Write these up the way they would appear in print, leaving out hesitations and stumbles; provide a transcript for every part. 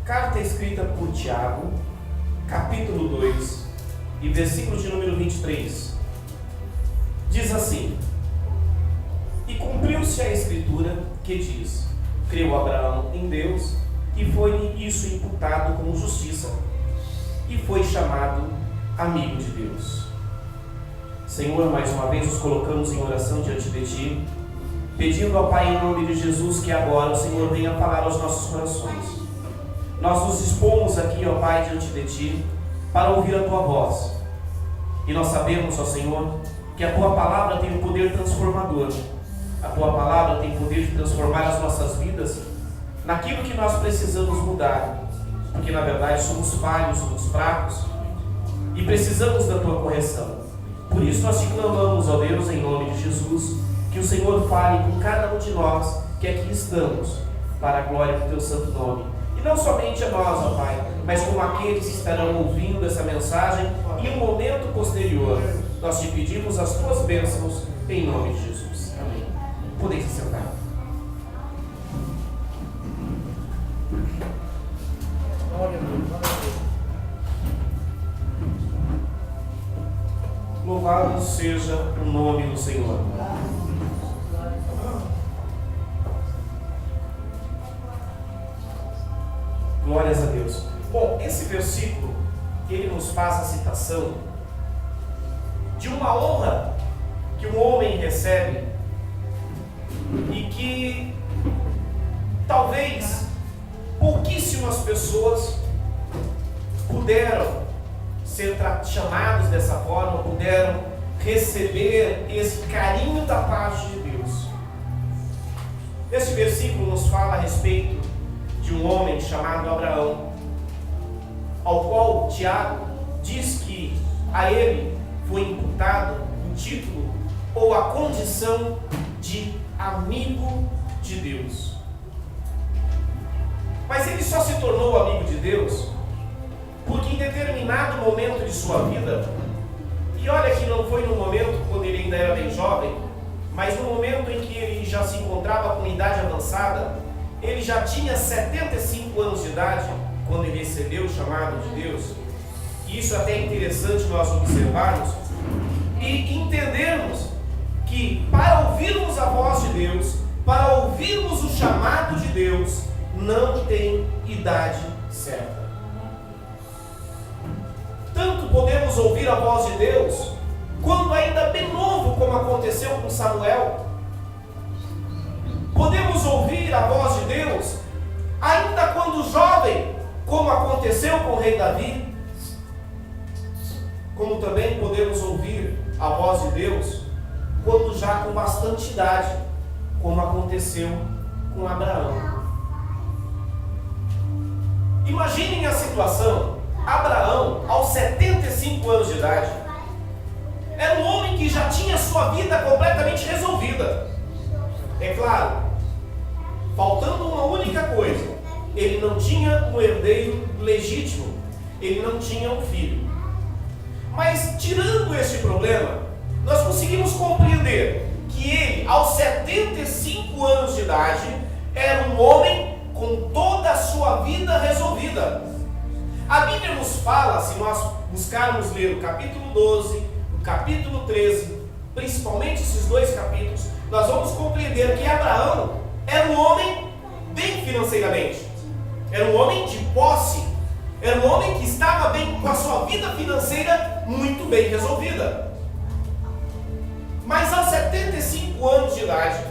Carta escrita por Tiago, capítulo 2, e versículo de número 23. Diz assim: E cumpriu-se a escritura que diz: Creu Abraão em Deus, e foi-lhe isso imputado como justiça, e foi chamado amigo de Deus. Senhor, mais uma vez nos colocamos em oração diante de Ti, pedindo ao Pai em nome de Jesus que agora o Senhor venha falar aos nossos corações. Nós nos dispomos aqui, ó Pai, diante de Ti, para ouvir a Tua voz. E nós sabemos, ó Senhor, que a Tua palavra tem um poder transformador. A Tua palavra tem o poder de transformar as nossas vidas naquilo que nós precisamos mudar. Porque na verdade somos falhos, somos fracos e precisamos da Tua correção. Por isso nós te clamamos, ó Deus, em nome de Jesus, que o Senhor fale com cada um de nós que aqui estamos, para a glória do Teu santo nome. E não somente a nós, ó Pai, mas como aqueles que estarão ouvindo essa mensagem e um momento posterior. Nós te pedimos as Tuas bênçãos em nome de Jesus. Amém. Podem se sentar. Louvado seja o nome do Senhor. Glórias a Deus. Bom, esse versículo, ele nos faz a citação de uma honra que um homem recebe e que talvez pouquíssimas pessoas puderam ser chamados dessa forma, puderam receber esse carinho da parte de Deus. Este versículo nos fala a respeito de um homem chamado Abraão, ao qual Tiago diz que a ele foi imputado o título ou a condição de amigo de Deus. Mas ele só se tornou amigo de Deus porque em determinado momento de sua vida, e olha que não foi no momento quando ele ainda era bem jovem, mas no momento em que ele já se encontrava com idade avançada, ele já tinha 75 anos de idade quando ele recebeu o chamado de Deus. E isso até é interessante nós observarmos e entendermos que para ouvirmos a voz de Deus, para ouvirmos o chamado de Deus, não tem idade certa. Tanto podemos ouvir a voz de Deus quando ainda bem novo, como aconteceu com Samuel. Podemos ouvir a voz de Deus ainda quando jovem, como aconteceu com o rei Davi. Como também podemos ouvir a voz de Deus quando já com bastante idade, como aconteceu com Abraão. Imaginem a situação. Abraão, aos 75 anos de idade, era um homem que já tinha sua vida completamente resolvida. É claro, faltando uma única coisa: ele não tinha um herdeiro legítimo, ele não tinha um filho. Mas tirando esse problema, nós conseguimos compreender que ele, aos 75 anos de idade, era um homem com toda a sua vida resolvida. A Bíblia nos fala, se nós buscarmos ler o capítulo 12, o capítulo 13, principalmente esses dois capítulos, nós vamos compreender que Abraão era um homem bem financeiramente, era um homem de posse, era um homem que estava bem com a sua vida financeira muito bem resolvida. Mas aos 75 anos de idade,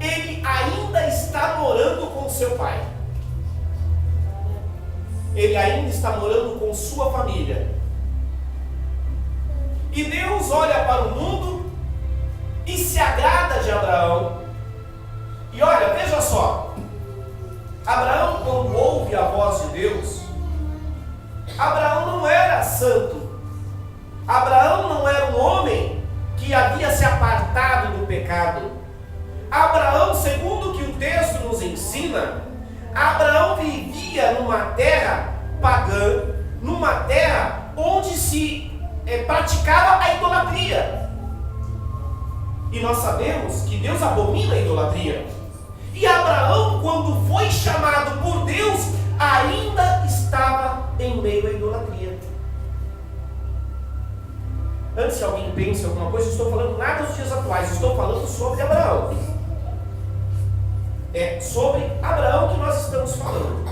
ele ainda está morando com seu pai. Ele ainda está morando com sua família. E Deus olha para o mundo e se agrada de Abraão. E olha, veja só, Abraão, quando ouve a voz de Deus, Abraão não era santo. Abraão não era um homem que havia se apartado do pecado. Abraão, segundo o que o texto nos ensina, Abraão vivia numa terra pagã, numa terra onde se praticava a idolatria. E nós sabemos que Deus abomina a idolatria. E Abraão, quando foi chamado por Deus ainda estava em meio à idolatria. Antes que alguém pense alguma coisa, eu estou falando nada dos dias atuais, estou falando sobre Abraão. É sobre Abraão que nós estamos falando.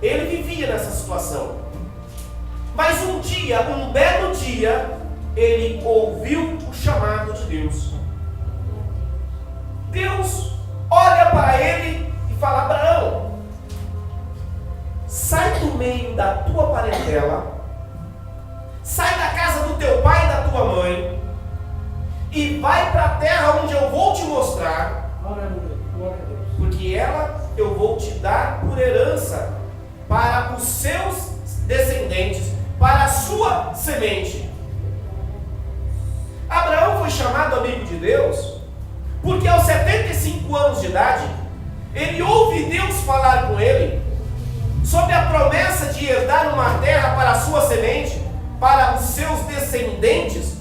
Ele vivia nessa situação. Mas um dia, um belo dia, ele ouviu o chamado de Deus. Deus olha para ele e fala: Abraão, sai do meio da tua parentela, sai da casa do teu pai e da tua mãe, e vai para a terra onde eu vou te mostrar, porque ela eu vou te dar por herança para os seus descendentes, para a sua semente. Abraão foi chamado amigo de Deus porque aos 75 anos de idade ele ouve Deus falar com ele sobre a promessa de herdar uma terra para a sua semente, para os seus descendentes.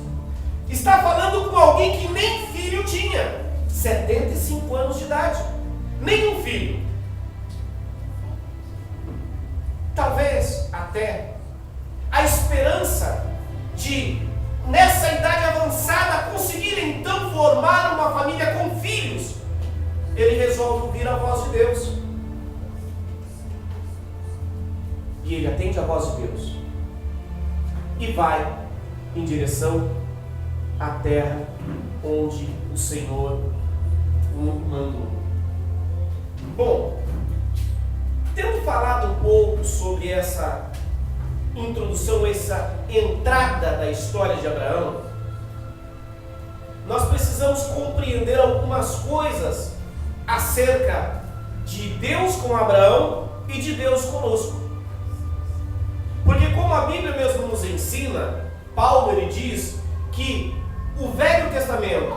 Está falando com alguém que nem filho tinha, 75 anos de idade, nenhum filho. Talvez até a esperança de, nessa idade avançada, conseguir então formar uma família com filhos, ele resolve ouvir a voz de Deus. E ele atende a voz de Deus e vai em direção à terra onde o Senhor o mandou. Bom, tendo falado um pouco sobre essa introdução, essa entrada da história de Abraão, nós precisamos compreender algumas coisas acerca de Deus com Abraão e de Deus conosco. Porque como a Bíblia mesmo nos ensina, Paulo ele diz que o Velho Testamento,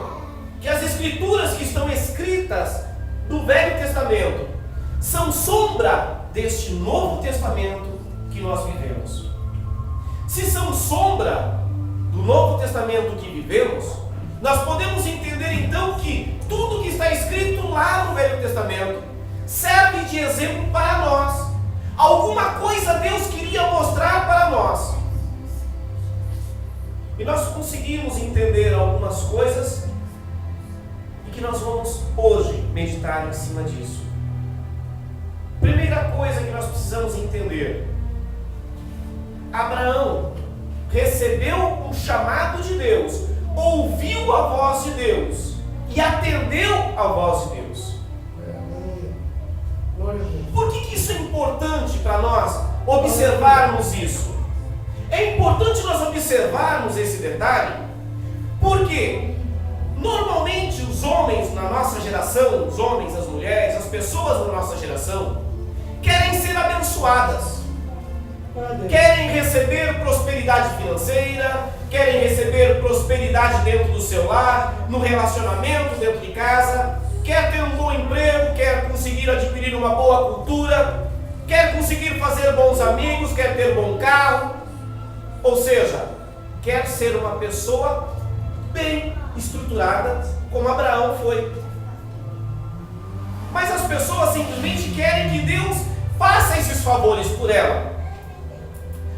que as escrituras que estão escritas do Velho Testamento são sombra deste Novo Testamento que nós vivemos. Se são sombra do Novo Testamento que vivemos, nós podemos entender então que tudo que está escrito lá no Velho Testamento serve de exemplo para nós. Alguma coisa Deus queria mostrar para nós. E nós conseguimos entender algumas coisas e que nós vamos hoje meditar em cima disso. Primeira coisa que nós precisamos entender: Abraão recebeu um chamado de Deus, ouviu a voz de Deus e atendeu a voz de Deus. Por que isso é importante para nós observarmos isso? É importante nós observarmos esse detalhe porque normalmente os homens na nossa geração, os homens, as mulheres, as pessoas da nossa geração querem ser abençoadas, querem receber prosperidade financeira, querem receber prosperidade dentro do seu lar, no relacionamento dentro de casa, quer ter um bom emprego, quer conseguir adquirir uma boa cultura, quer conseguir fazer bons amigos, quer ter bom carro, ou seja, quer ser uma pessoa bem estruturada, como Abraão foi. Mas as pessoas simplesmente querem que Deus faça esses favores por ela,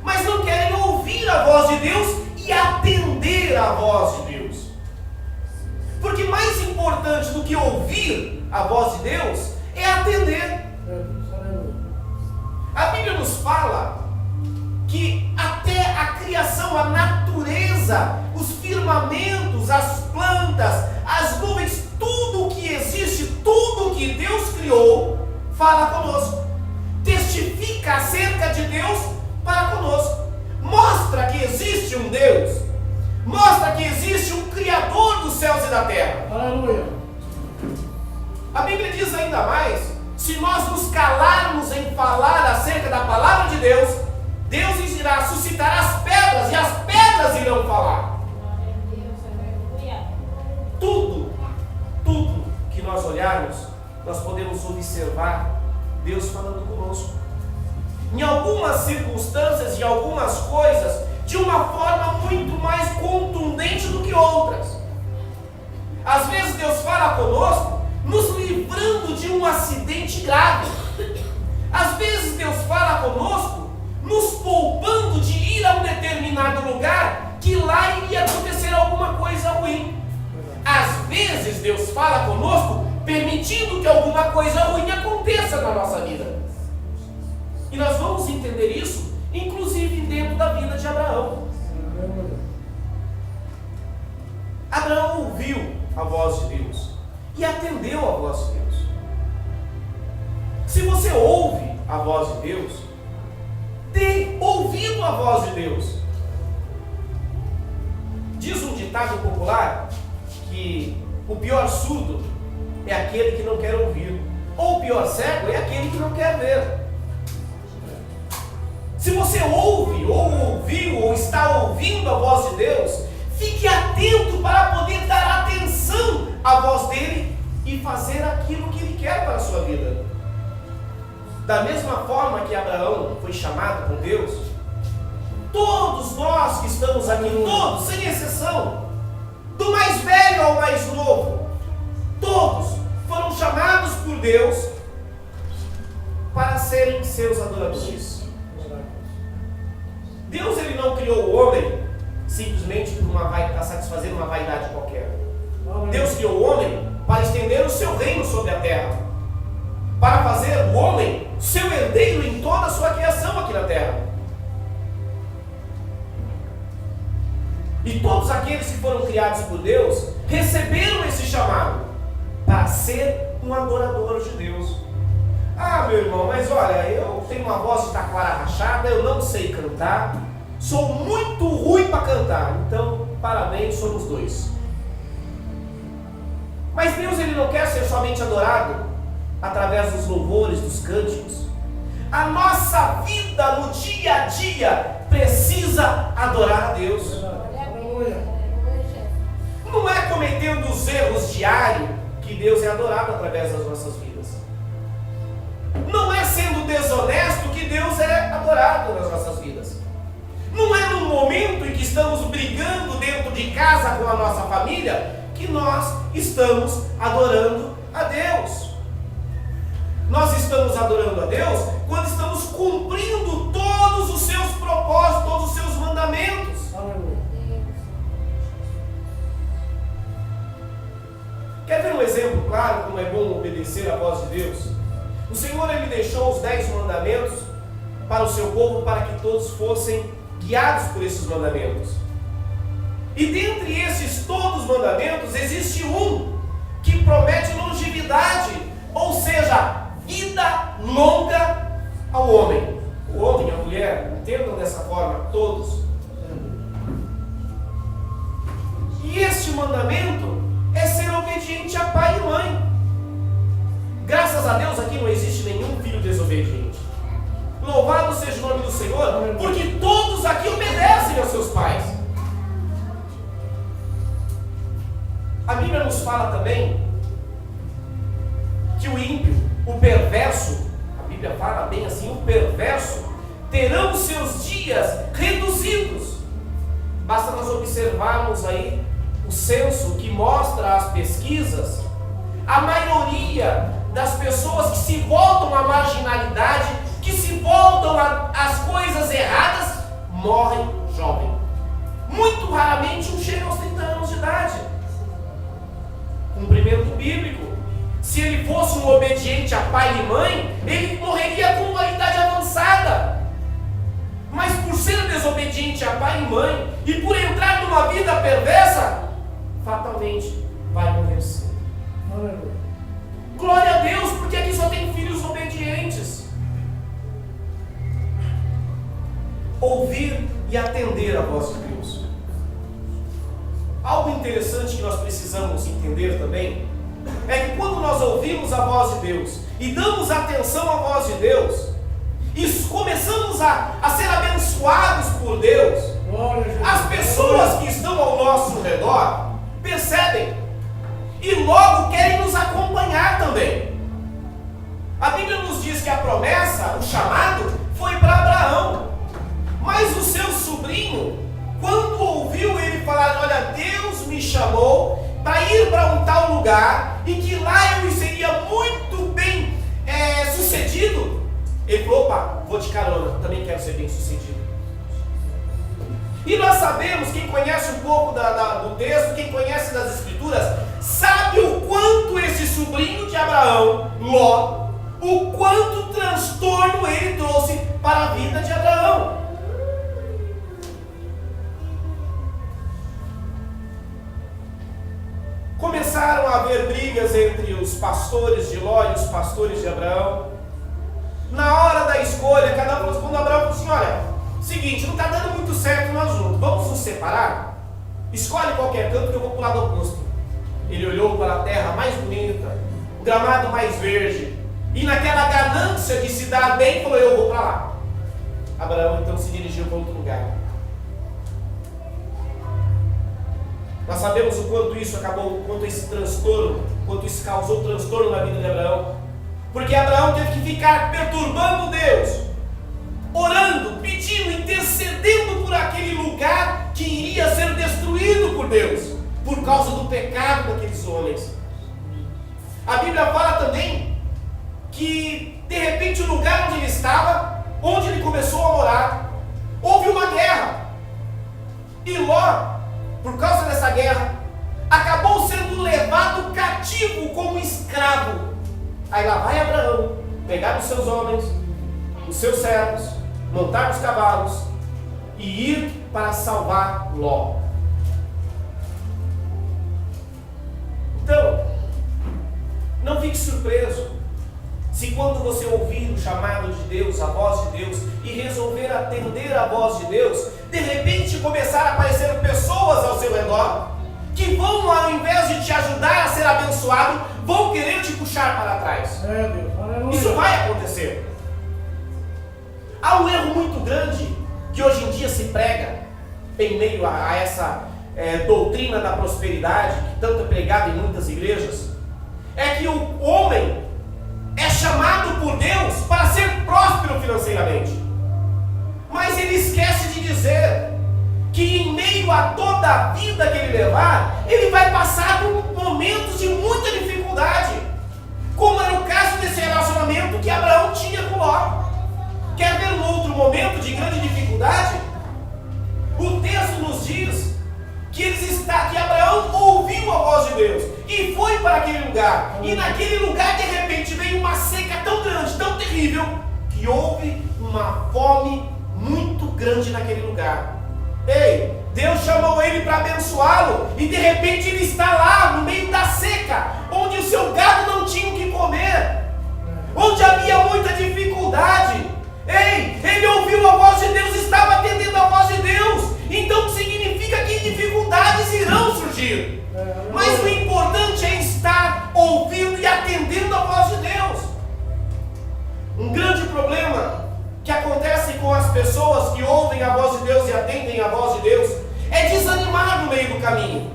mas não querem ouvir a voz de Deus e atender a voz de Deus. Porque mais importante do que ouvir a voz de Deus é atender. A Bíblia nos fala que até a criação, a natureza, os firmamentos, as plantas, as nuvens, tudo o que existe, tudo o que Deus criou, fala conosco, testifica acerca de Deus para conosco, mostra que existe um Deus, mostra que existe um Criador dos céus e da terra. Aleluia. A Bíblia diz ainda mais: se nós nos calarmos em falar acerca da palavra de Deus, Deus irá suscitar as pedras e as pedras irão falar. Tudo que nós olharmos, nós podemos observar Deus falando conosco. Em algumas circunstâncias, em algumas coisas, de uma forma muito mais contundente do que outras. Às vezes Deus fala conosco, nos livrando de um acidente grave. Às vezes coisa ruim. Às vezes Deus fala conosco permitindo que alguma coisa ruim aconteça na nossa vida. E nós vamos entender isso, inclusive dentro da vida de Abraão. Abraão ouviu a voz de Deus e atendeu a voz de Deus. Se você ouve a voz de Deus, tem ouvido a voz de Deus. Diz um ditado popular que o pior surdo é aquele que não quer ouvir, ou o pior cego é aquele que não quer ver. Se você ouve, ou ouviu, ou está ouvindo a voz de Deus, fique atento para poder dar atenção à voz dele e fazer aquilo que ele quer para a sua vida. Da mesma forma que Abraão foi chamado por Deus, todos nós que estamos aqui, todos, sem exceção, do mais velho ao mais novo, todos foram chamados por Deus para serem seus adoradores. Deus, ele não criou o homem simplesmente para satisfazer uma vaidade qualquer. Deus criou o homem para estender o seu reino sobre a terra, para fazer o homem seu herdeiro em toda a sua criação aqui na terra. E todos aqueles que foram criados por Deus receberam esse chamado para ser um adorador de Deus. Ah, meu irmão, mas olha, eu tenho uma voz de taquara rachada, eu não sei cantar, sou muito ruim para cantar. Então, parabéns, somos dois. Mas Deus, ele não quer ser somente adorado através dos louvores, dos cânticos. A nossa vida no dia a dia precisa adorar a Deus. Não é cometendo os erros diários que Deus é adorado através das nossas vidas. Não é sendo desonesto que Deus é adorado nas nossas vidas. Não é no momento em que estamos brigando dentro de casa com a nossa família que nós estamos adorando a Deus. Nós estamos adorando a Deus quando estamos cumprindo todos os seus propósitos, todos os seus mandamentos. Quer ver um exemplo claro como é bom obedecer à voz de Deus? O Senhor, ele deixou os 10 mandamentos para o seu povo, para que todos fossem guiados por esses mandamentos. E dentre esses todos mandamentos, existe um que promete longevidade, ou seja, vida longa ao homem. O homem e a mulher, entendam dessa forma, todos. E este mandamento é ser obediente a pai e mãe. Graças a Deus aqui não existe nenhum filho desobediente. Louvado seja o nome do Senhor, porque todos aqui obedecem aos seus pais. A Bíblia nos fala também que o ímpio, o perverso, a Bíblia fala bem assim, o perverso terão os seus dias reduzidos. Basta nós observarmos aí o censo que mostra as pesquisas. A maioria das pessoas que se voltam à marginalidade, que se voltam às coisas erradas, morrem jovem. Muito raramente um chega aos 30 anos de idade. Cumprimento bíblico. Se ele fosse um obediente a pai e mãe, ele morreria com uma idade avançada. Mas por ser desobediente a pai e mãe, e por entrar numa vida perversa, fatalmente vai morrer cedo. Glória a Deus, porque aqui só tem filhos obedientes. Ouvir e atender a voz de Deus. Algo interessante que nós precisamos entender também é que quando nós ouvimos a voz de Deus e damos atenção à voz de Deus e começamos a ser abençoados por Deus, as pessoas que estão ao nosso redor percebem e logo querem nos acompanhar também. A Bíblia nos diz que a promessa, o chamado, foi para Abraão, mas o seu sobrinho, quando ouviu ele falar, olha, Deus me chamou para ir para um tal lugar e que lá eu seria muito bem sucedido, ele falou, opa, vou de carona, também quero ser bem sucedido. E nós sabemos sabemos, quem conhece um pouco do texto, quem conhece das Escrituras, sabe o quanto esse sobrinho de Abraão, Ló, o quanto transtorno ele trouxe para a vida de Abraão. Começaram a haver brigas entre os pastores de Ló e os pastores de Abraão. Na hora da escolha, cada um, quando Abraão falou assim: olha, seguinte, não está dando muito certo nós juntos, vamos nos separar? Escolhe qualquer canto que eu vou para o lado oposto. Ele olhou para a terra mais bonita, o gramado mais verde, e naquela ganância de se dar bem, falou: eu vou para lá. Abraão então se dirigiu para outro lugar. Nós sabemos o quanto isso acabou, o quanto esse transtorno, o quanto isso causou transtorno na vida de Abraão. Porque Abraão teve que ficar perturbando Deus, orando, pedindo, intercedendo por aquele lugar que iria ser destruído por Deus, por causa do pecado daqueles homens. A Bíblia fala também que, de repente, o lugar onde ele estava, onde ele começou a morar, houve uma guerra. E Ló, por causa dessa guerra, acabou sendo levado cativo como escravo. Aí lá vai Abraão, pegar os seus homens, os seus servos, montar os cavalos e ir para salvar Ló. Então, não fique surpreso se quando você ouvir o chamado de Deus, a voz de Deus, e resolver atender a voz de Deus, de repente começar a aparecer pessoas ao seu redor que vão, ao invés de te ajudar a ser abençoado, vão querer te puxar para trás. Isso vai acontecer. Há um erro muito grande que hoje em dia se prega em meio a essa doutrina da prosperidade, que tanto é pregada em muitas igrejas, é que o homem é chamado por Deus para ser próspero financeiramente. Mas ele esquece de dizer que em meio a toda a vida que ele levar, ele vai passar por momentos de muita dificuldade, como era o caso desse relacionamento que Abraão tinha com Ló. Quer ver um outro momento de grande dificuldade? O texto nos diz que Abraão ouviu a voz de Deus e foi para aquele lugar, e naquele lugar de repente veio uma seca tão grande, tão terrível, que houve uma fome muito grande naquele lugar. Ei, Deus chamou ele para abençoá-lo, e de repente ele está lá no meio da seca, onde o seu gado não tinha o que comer, onde havia muita dificuldade. Ei, ele ouviu a voz de Deus, estava atendendo a voz de Deus. Então significa que dificuldades irão surgir, mas o importante é estar ouvindo e atendendo a voz de Deus. Um grande problema que acontece com as pessoas que ouvem a voz de Deus e atendem a voz de Deus é desanimar no meio do caminho.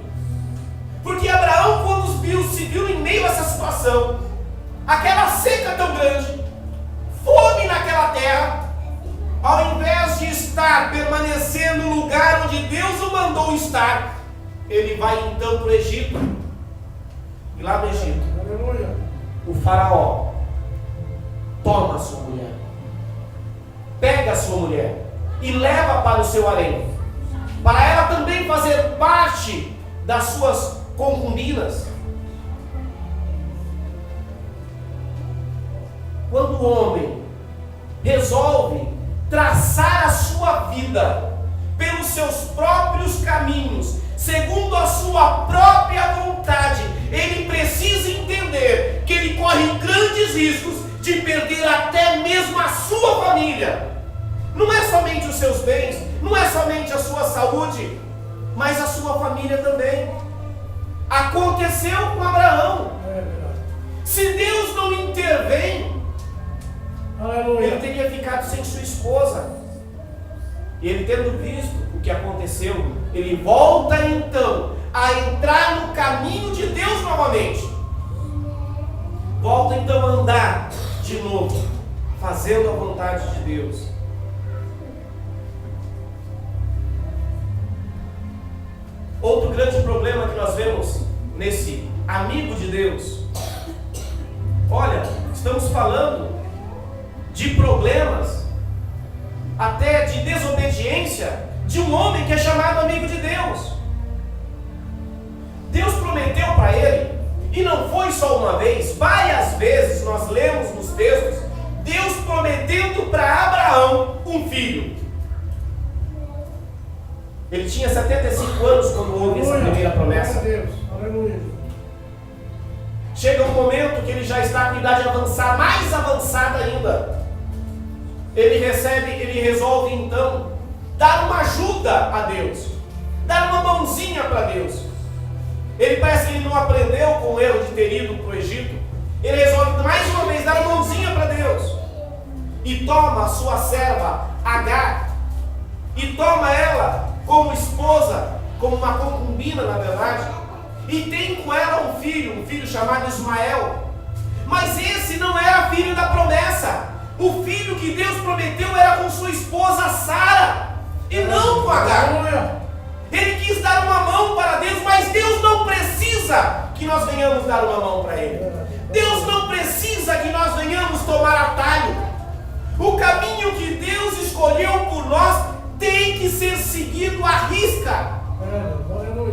Porque Abraão, quando se viu em meio a essa situação, aquela seca tão grande, fome naquela terra, ao invés de permanecer no lugar onde Deus o mandou estar, ele vai então para o Egito. E lá no Egito, o faraó toma a sua mulher, pega a sua mulher e leva para o seu harém, para ela também fazer parte das suas concubinas. Quando o homem resolve traçar a sua vida pelos seus próprios caminhos, segundo a sua própria vontade, ele precisa entender que ele corre grandes riscos de perder até mesmo a sua família. Não é somente os seus bens, não é somente a sua saúde, mas a sua família também. Aconteceu com Abraão. Se Deus não intervém, ele teria ficado sem sua esposa. E ele, tendo visto o que aconteceu, ele volta então a entrar no caminho de Deus novamente. Volta então a andar de novo, fazendo a vontade de Deus. Outro grande problema que nós vemos nesse amigo de Deus, olha, estamos falando de problemas, até de desobediência de um homem que é chamado amigo de Deus. Deus prometeu para ele, e não foi só uma vez, várias vezes nós lemos nos textos, Deus prometendo para Abraão um filho. Ele tinha 75 anos quando houve essa primeira promessa. Chega um momento que ele já está com idade avançada, mais avançada ainda. Ele resolve então dar uma ajuda a Deus, dar uma mãozinha para Deus. Ele parece que ele não aprendeu com o erro de ter ido para o Egito. Ele resolve mais uma vez dar uma mãozinha para Deus. E toma a sua serva Agar, e toma ela como esposa, como uma concubina na verdade, e tem com ela um filho chamado Ismael. Mas esse não era filho da promessa. O filho que Deus prometeu era com sua esposa Sara, e não com Agar. Ele quis dar uma mão para Deus, mas Deus não precisa que nós venhamos dar uma mão para Ele. Deus não precisa que nós venhamos tomar atalho. O caminho que Deus escolheu por nós tem que ser seguido à risca.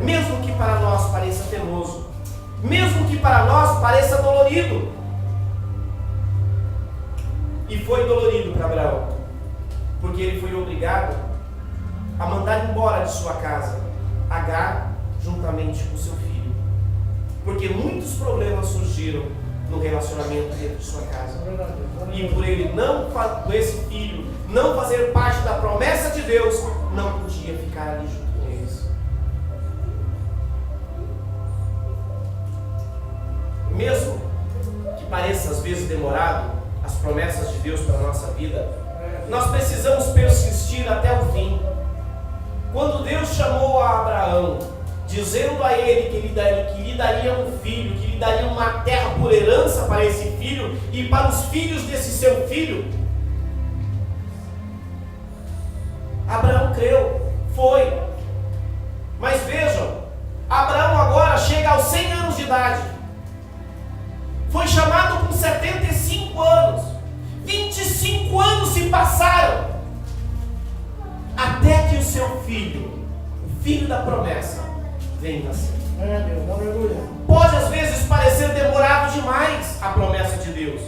Mesmo que para nós pareça penoso, mesmo que para nós pareça dolorido. E foi dolorido para Abraão, porque ele foi obrigado a mandar embora de sua casa Agar juntamente com seu filho, porque muitos problemas surgiram no relacionamento dentro de sua casa, e por ele não, esse filho não fazer parte da promessa de Deus, não podia ficar ali junto com eles. Mesmo que pareça às vezes demorado as promessas de Deus para a nossa vida, nós precisamos persistir até o fim. Quando Deus chamou a Abraão, dizendo a ele que lhe daria um filho, que lhe daria uma terra por herança para esse filho e para os filhos desse seu filho, Abraão creu, foi. Mas vejam, Abraão agora chega aos 100 anos de idade. Foi chamado com 75 anos. 25 anos se passaram até que o seu filho, o filho da promessa, venha nascer. Pode às vezes parecer demorado demais a promessa de Deus.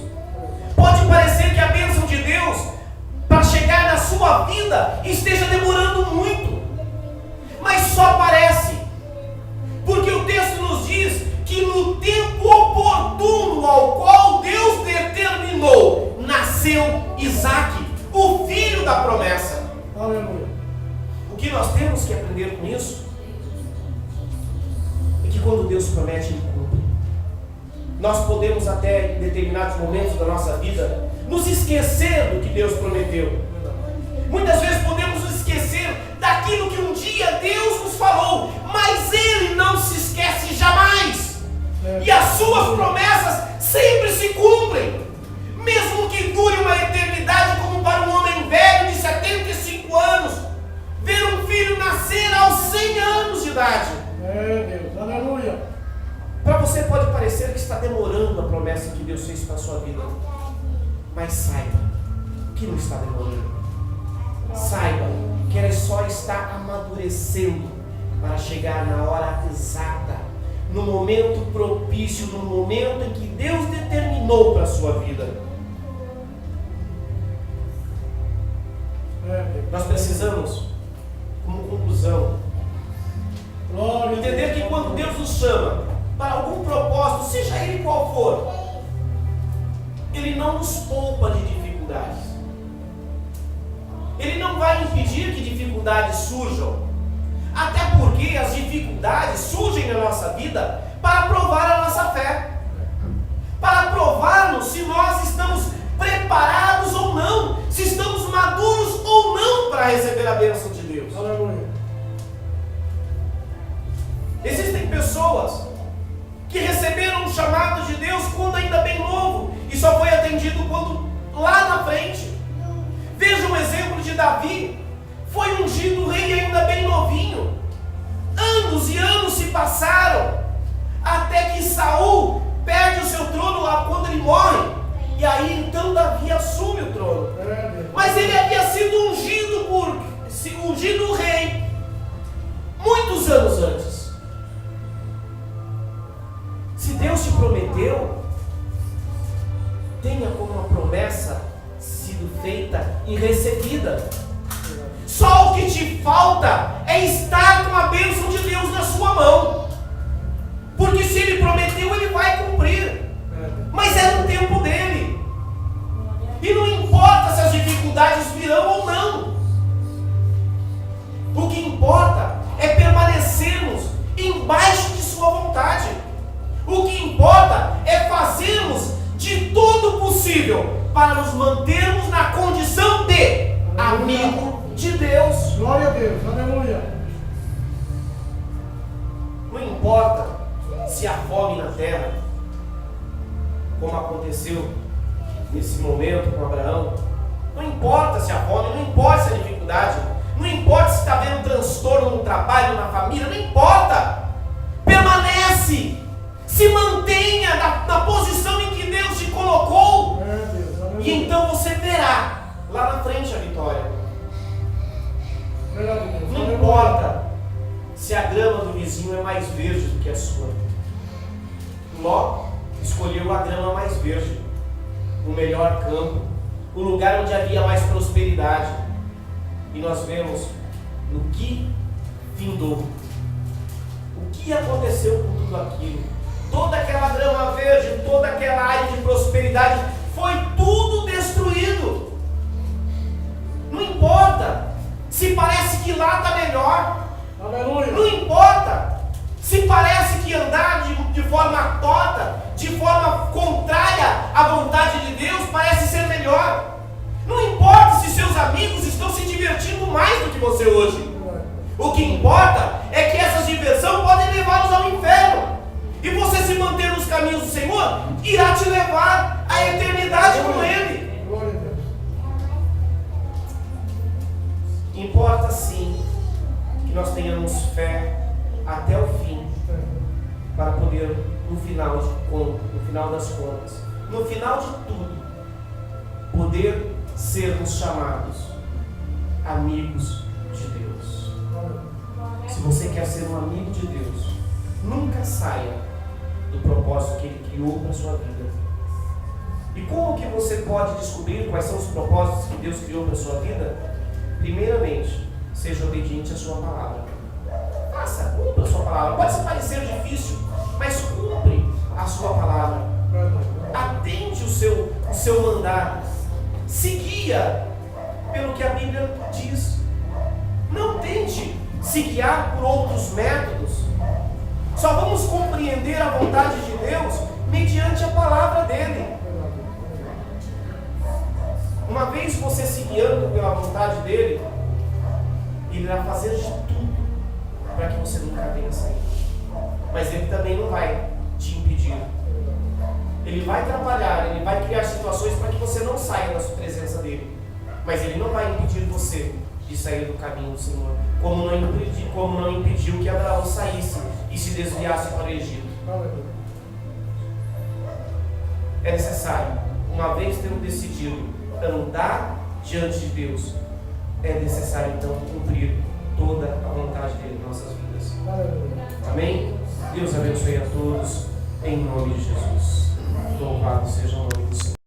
Pode parecer que a bênção de Deus para chegar na sua vida esteja demorando muito. Mas só parece. Porque o texto nos diz que no tempo oportuno ao qual Deus determinou, nasceu Isaque, o filho da promessa. Aleluia. O que nós temos que aprender com isso é que quando Deus promete, Ele cumpre. Nós podemos até em determinados momentos da nossa vida nos esquecer do que Deus prometeu. Muitas vezes podemos nos esquecer daquilo que um dia Deus nos falou, mas Ele não se esquece jamais. E as suas promessas sempre se cumprem, mesmo que dure uma eternidade, como para um homem velho de 75 anos, ver um filho nascer aos 100 anos de idade. Deus, aleluia. Para você pode parecer que está demorando a promessa que Deus fez para a sua vida, mas saiba que não está demorando. Saiba que ela só está amadurecendo para chegar na hora exata, no momento propício, no momento em que Deus determinou para a sua vida. Nós precisamos, como conclusão, entender que quando Deus nos chama para algum propósito, seja ele qual for, Ele não nos poupa de dificuldades. Ele não vai impedir que dificuldades surjam, até porque as dificuldades surgem na nossa vida para provar a nossa fé, para provar-nos se nós estamos preparados ou não, se estamos maduros ou não para receber a bênção de Deus. Aleluia. Existem pessoas que receberam um chamado de Deus quando ainda bem novo e só foi atendido quando lá na frente. Veja um exemplo de Davi. Foi ungido rei ainda bem novinho. Anos e anos se passaram até que Saul perde o seu trono lá quando ele morre. E aí então Davi assume o trono. Mas ele havia sido ungido rei tenha como a promessa sido feita e recebida. Só o que te falta é estar com a bênção de Deus na sua mão. Porque se Ele prometeu, Ele vai cumprir. Mas é no tempo dEle. E não importa se as dificuldades virão ou não. O que importa é permanecermos embaixo de sua vontade. O que importa é fazermos de tudo possível para nos mantermos na condição de amigo de Deus. Glória a Deus, aleluia. Não importa se há fome na terra, como aconteceu nesse momento com Abraão. Não importa se há fome, não importa se há dificuldade, não importa se está havendo transtorno no trabalho, na família, não importa. Permanece, se mantenha na posição em que Deus te colocou, e então você verá lá na frente a vitória. Não importa se a grama do vizinho é mais verde do que a sua. Ló escolheu a grama mais verde, o melhor campo, o lugar onde havia mais prosperidade. E nós vemos no que findou. O que aconteceu com tudo aquilo? Toda aquela grama verde, toda aquela área de prosperidade, foi tudo destruído. Não importa se parece que lá está melhor. Aleluia. Não importa se parece que andar de forma torta, de forma contrária à vontade de Deus, parece ser melhor. Não importa se seus amigos estão se divertindo mais do que você hoje. O que importa é que essas diversões podem levá-los ao inferno. E você se manter nos caminhos do Senhor irá te levar à eternidade com Ele. Glória a Deus. Importa sim que nós tenhamos fé até o fim, para poder, no final das contas, no final de tudo, poder sermos chamados amigos de Deus. Se você quer ser um amigo de Deus, nunca saia do propósito que Ele criou para a sua vida. E como que você pode descobrir quais são os propósitos que Deus criou para a sua vida? Primeiramente, seja obediente à sua palavra. Cumpra a sua palavra. Pode parecer difícil, mas cumpre a sua palavra. Atende o seu mandado. Se guia pelo que a Bíblia diz. Não tente se guiar por outros métodos. Só vamos compreender a vontade de Deus mediante a palavra dele. Uma vez você se guiando pela vontade dele, Ele irá fazer de tudo para que você nunca venha sair. Mas Ele também não vai te impedir. Ele vai trabalhar, Ele vai criar situações para que você não saia da sua presença dele. Mas Ele não vai impedir você de sair do caminho do Senhor, como não impediu que Abraão saísse e se desviasse para o Egito. É necessário, uma vez tendo decidido andar diante de Deus, é necessário então cumprir toda a vontade dele em nossas vidas. Amém? Deus abençoe a todos, em nome de Jesus. Louvado seja o nome do Senhor.